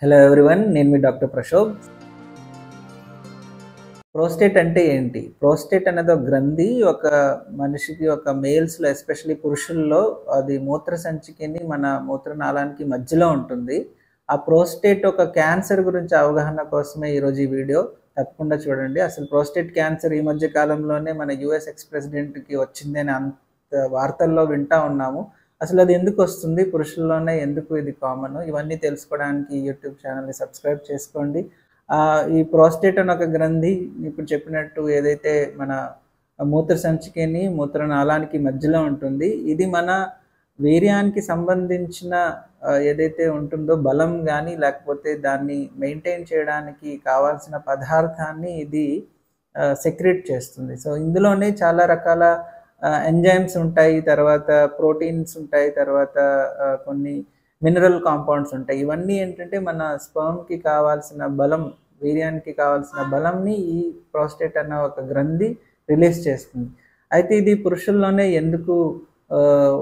Hello everyone, నేను మీ doctor ప్రశోభ్. Prostate అంటే ఏంటి? ప్రోస్టేట్ అనేది ఒక గ్రంథి. ఒక మనిషికి, ఒక మేల్స్‌లో ఎస్పెషల్లీ పురుషుల్లో అది మూత్ర సంచికిని, మన మూత్రనాళానికి మధ్యలో ఉంటుంది. ఆ ప్రోస్టేట్ ఒక క్యాన్సర్ గురించి అవగాహన కోసమే ఈరోజు ఈ వీడియో. తప్పకుండా చూడండి. అసలు ప్రోస్టేట్ క్యాన్సర్ ఈ మధ్య కాలంలోనే మన యూఎస్ ఎక్స్ ప్రెసిడెంట్‌కి వచ్చిందని వార్తల్లో వింటా ఉన్నాము. అసలు అది ఎందుకొస్తుంది? పురుషుల్లోనే ఎందుకు ఇది కామన్? ఇవన్నీ తెలుసుకోవడానికి యూట్యూబ్ ఛానల్‌ని సబ్స్క్రైబ్ చేసుకోండి. ఈ ప్రోస్టేట్ అని ఒక గ్రంథి ఇప్పుడు చెప్పినట్టు ఏదైతే మన మూత్ర సంచికిని, మూత్రనాళానికి మధ్యలో ఉంటుంది. ఇది మన వీర్యానికి సంబంధించిన ఏదైతే ఉంటుందో బలం గానీ, లేకపోతే దాన్ని మెయింటైన్ చేయడానికి కావాల్సిన పదార్థాన్ని ఇది సెక్రెట్ చేస్తుంది. సో, ఇందులోనే చాలా రకాల ఎంజైమ్స్ ఉంటాయి, తర్వాత ప్రోటీన్స్ ఉంటాయి, తర్వాత కొన్ని మినరల్ కాంపౌండ్స్ ఉంటాయి. ఇవన్నీ ఏంటంటే మన స్పెర్మ్‌కి కావాల్సిన బలం, వీర్యానికి కావాల్సిన బలంని ఈ ప్రోస్టేట్ అన్న ఒక గ్రంథి రిలీజ్ చేస్తుంది. అయితే ఇది పురుషుల్లోనే ఎందుకు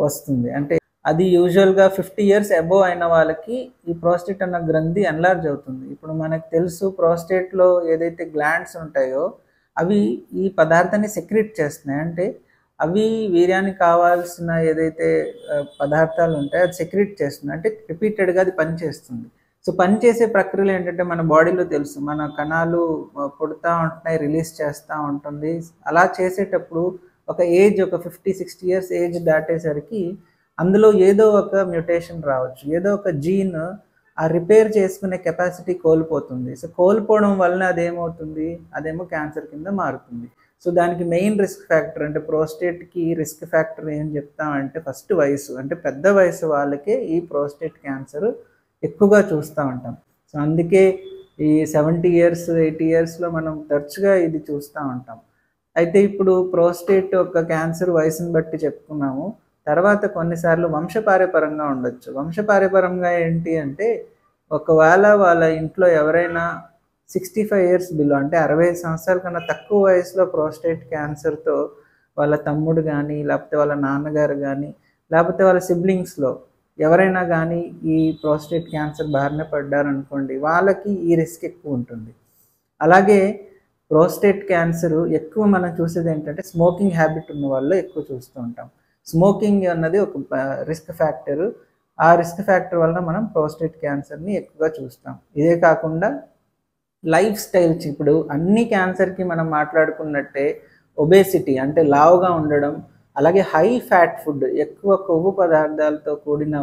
వస్తుంది అంటే, అది యూజువల్‌గా 50 ఇయర్స్ అబోవ్ అయిన వాళ్ళకి ఈ ప్రోస్టేట్ అన్న గ్రంథి ఎన్లార్జ్ అవుతుంది. ఇప్పుడు మనకు తెలుసు ప్రోస్టేట్‌లో ఏదైతే గ్లాండ్స్ ఉంటాయో అవి ఈ పదార్థాన్ని సెక్రెట్ చేస్తున్నాయి. అంటే అవి వీర్యానికి కావాల్సిన ఏదైతే పదార్థాలు ఉంటాయో అది సెక్రెట్ చేస్తుంది. అంటే రిపీటెడ్‌గా అది పనిచేస్తుంది. సో, పనిచేసే ప్రక్రియలో ఏంటంటే మన బాడీలో తెలుసు. మన కణాలు పుడతా ఉంటున్నాయి, రిలీజ్ చేస్తూ ఉంటుంది. అలా చేసేటప్పుడు ఒక ఏజ్, ఒక 50, 60 ఇయర్స్ ఏజ్ దాటేసరికి అందులో ఏదో ఒక మ్యుటేషన్ రావచ్చు. ఏదో ఒక జీన్ ఆ రిపేర్ చేసుకునే కెపాసిటీ కోల్పోతుంది. సో, కోల్పోవడం వలన అదేమవుతుంది? అదేమో క్యాన్సర్ కింద మారుతుంది. సో, దానికి మెయిన్ రిస్క్ ఫ్యాక్టర్ అంటే ప్రోస్టేట్‌కి రిస్క్ ఫ్యాక్టర్ ఏం చెప్తామంటే ఫస్ట్ వయసు. అంటే పెద్ద వయసు వాళ్ళకే ఈ ప్రోస్టేట్ క్యాన్సర్ ఎక్కువగా చూస్తూ ఉంటాం. సో, అందుకే ఈ 70 ఇయర్స్, 80 ఇయర్స్‌లో మనం తరచుగా ఇది చూస్తూ ఉంటాం. అయితే ఇప్పుడు ప్రోస్టేట్ ఒక క్యాన్సర్ వయసుని బట్టి చెప్పుకున్నాము. తర్వాత కొన్నిసార్లు వంశపార్యపరంగా ఉండొచ్చు. వంశపార్యపరంగా ఏంటి అంటే, ఒకవేళ వాళ్ళ ఇంట్లో ఎవరైనా 65 ఇయర్స్ బిలో అంటే 65 సంవత్సరాల కన్నా తక్కువ వయసులో ప్రోస్టేట్ క్యాన్సర్‌తో వాళ్ళ తమ్ముడు గానీ, లేకపోతే వాళ్ళ నాన్నగారు గానీ, లేకపోతే వాళ్ళ సిబ్లింగ్స్‌లో ఎవరైనా గానీ ఈ ప్రోస్టేట్ క్యాన్సర్ బారిన పడ్డారనుకోండి, వాళ్ళకి ఈ రిస్క్ ఎక్కువ ఉంటుంది. అలాగే ప్రోస్టేట్ క్యాన్సర్ ఎక్కువ మనం చూసేది ఏంటంటే స్మోకింగ్ హ్యాబిట్ ఉన్న వాళ్ళలో ఎక్కువ చూస్తూ ఉంటాం. స్మోకింగ్ అన్నది ఒక రిస్క్ ఫ్యాక్టర్. ఆ రిస్క్ ఫ్యాక్టర్ వలన మనం ప్రోస్టేట్ క్యాన్సర్‌ని ఎక్కువగా చూస్తాం. ఇదే కాకుండా లైఫ్ స్టైల్స్, ఇప్పుడు అన్ని క్యాన్సర్‌కి మనం మాట్లాడుకున్నట్టే ఒబేసిటీ అంటే లావుగా ఉండడం, అలాగే హై ఫ్యాట్ ఫుడ్, ఎక్కువ కొవ్వు పదార్థాలతో కూడిన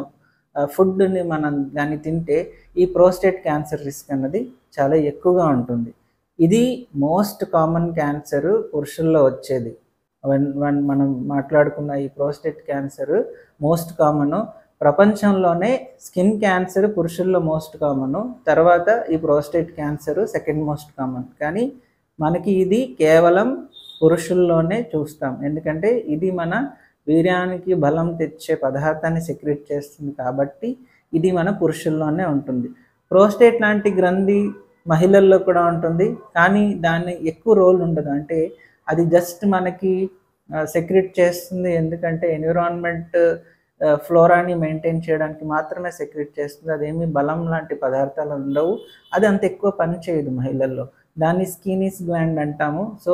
ఫుడ్‌ని మనం గాని తింటే ఈ ప్రోస్టేట్ క్యాన్సర్ రిస్క్ అన్నది చాలా ఎక్కువగా ఉంటుంది. ఇది మోస్ట్ కామన్ క్యాన్సర్ పురుషుల్లో వచ్చేది. మనం మాట్లాడుకున్న ఈ ప్రోస్టేట్ క్యాన్సర్ మోస్ట్ కామను. ప్రపంచంలోనే స్కిన్ క్యాన్సర్ పురుషుల్లో మోస్ట్ కామను. తర్వాత ఈ prostate cancer second most common. కానీ మనకి ఇది కేవలం పురుషుల్లోనే చూస్తాం. ఎందుకంటే ఇది మన వీర్యానికి బలం తెచ్చే పదార్థాన్ని సెక్రెట్ చేస్తుంది కాబట్టి ఇది మన పురుషుల్లోనే ఉంటుంది. ప్రోస్టేట్ లాంటి గ్రంథి మహిళల్లో కూడా ఉంటుంది. కానీ దాన్ని ఎక్కువ రోల్ ఉండదు. అంటే అది జస్ట్ మనకి సెక్రెట్ చేస్తుంది. ఎందుకంటే ఎన్విరాన్మెంట్ ఫ్లోరాని మెయింటైన్ చేయడానికి మాత్రమే సెక్రెట్ చేస్తుంది. అదేమి బలం లాంటి పదార్థాలు ఉండవు. అది అంత ఎక్కువ పని చేయదు మహిళల్లో. దాన్ని స్కినీస్ గ్లాండ్ అంటాము. సో,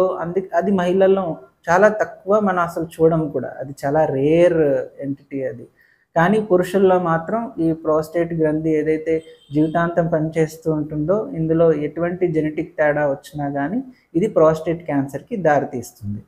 అది మహిళల్లో చాలా తక్కువ, మనం అసలు చూడం కూడా. అది చాలా రేర్ ఎంటిటీ అది. కానీ పురుషుల్లో మాత్రం ఈ ప్రోస్టేట్ గ్రంథి ఏదైతే జీవితాంతం పనిచేస్తూ ఉంటుందో, ఇందులో ఎటువంటి జెనెటిక్ తేడా వచ్చినా కానీ ఇది ప్రోస్టేట్ క్యాన్సర్‌కి దారితీస్తుంది.